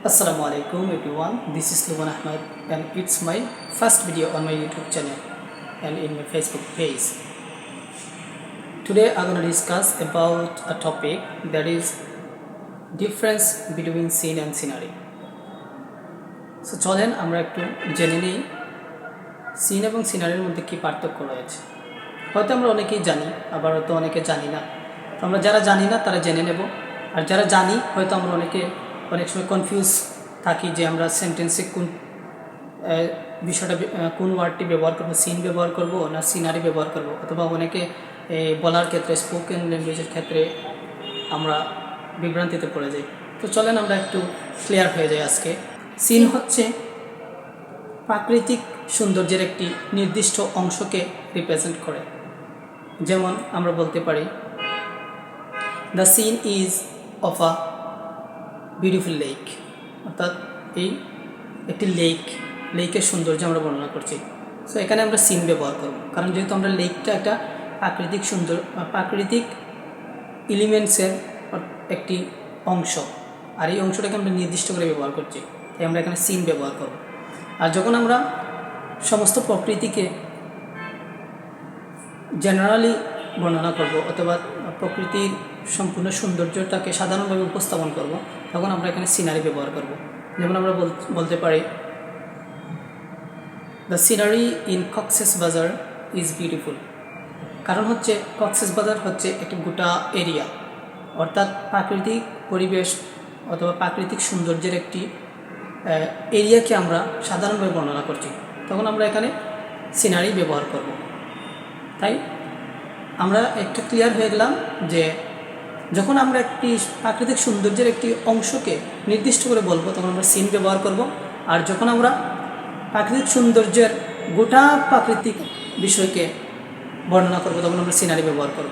Assalamu alaikum everyone, this is Luban Ahmed and it's my first video on my YouTube channel and in my Facebook page. Today I'm going to discuss about a topic that is difference between scene and scenery. So চলেন আমরা একটু জেনে নিই scene এবং সিনারির মধ্যে কি পার্থক্য রয়েছে। হয়তো আমরা অনেকেই জানি, আবার হয়তো অনেকে জানি না। তো আমরা যারা জানি না তারা জেনে নেব, আর যারা জানি হয়তো আমরা অনেক সময় কনফিউজ থাকি যে আমরা সেন্টেন্সে কোন বিষয়টা কোন ওয়ার্ডটি ব্যবহার করব, সিন ব্যবহার করব না সিনারি ব্যবহার করব, অথবা অনেকে বলার ক্ষেত্রে স্পোকেন ল্যাঙ্গুয়েজের ক্ষেত্রে আমরা বিভ্রান্তিতে পড়ে যাই। তো চলেন আমরা একটু ক্লিয়ার হয়ে যাই আজকে। সিন হচ্ছে প্রাকৃতিক সৌন্দর্যের একটি নির্দিষ্ট অংশকে রিপ্রেজেন্ট করে। যেমন আমরা বলতে পারি the scene is of a beautiful lake, অর্থাৎ এই একটি লেকের সৌন্দর্য আমরা বর্ণনা করছি। সো এখানে আমরা সিন ব্যবহার করব, কারণ যেহেতু আমরা লেকটা একটা প্রাকৃতিক এলিমেন্টসের একটি অংশ, আর এই অংশটাকে আমরা নির্দিষ্ট করে ব্যবহার করছি, তাই আমরা এখানে সিন ব্যবহার করব। আর যখন আমরা সমস্ত প্রকৃতিকে জেনারেলি বর্ণনা করব অথবা প্রকৃতির সম্পূর্ণ সৌন্দর্যটাকে সাধারণভাবে উপস্থাপন করব, তখন আমরা এখানে সিনারি ব্যবহার করব। যেমন আমরা বলতে পারি দ্য সিনারি ইন কক্সেস বাজার ইজ বিউটিফুল। কারণ হচ্ছে কক্সেস বাজার হচ্ছে একটি গোটা এরিয়া, অর্থাৎ প্রাকৃতিক পরিবেশ অথবা প্রাকৃতিক সৌন্দর্যের একটি এরিয়াকে আমরা সাধারণভাবে বর্ণনা করছি, তখন আমরা এখানে সিনারি ব্যবহার করব। তাই আমরা একটু ক্লিয়ার হয়ে গেলাম যে যখন আমরা একটি প্রাকৃতিক সৌন্দর্যের একটি অংশকে নির্দিষ্ট করে বলবো তখন আমরা সিন ব্যবহার করব, আর যখন আমরা প্রাকৃতিক সৌন্দর্যের গোটা প্রাকৃতিক বিষয়কে বর্ণনা করব তখন আমরা সিনারি ব্যবহার করব।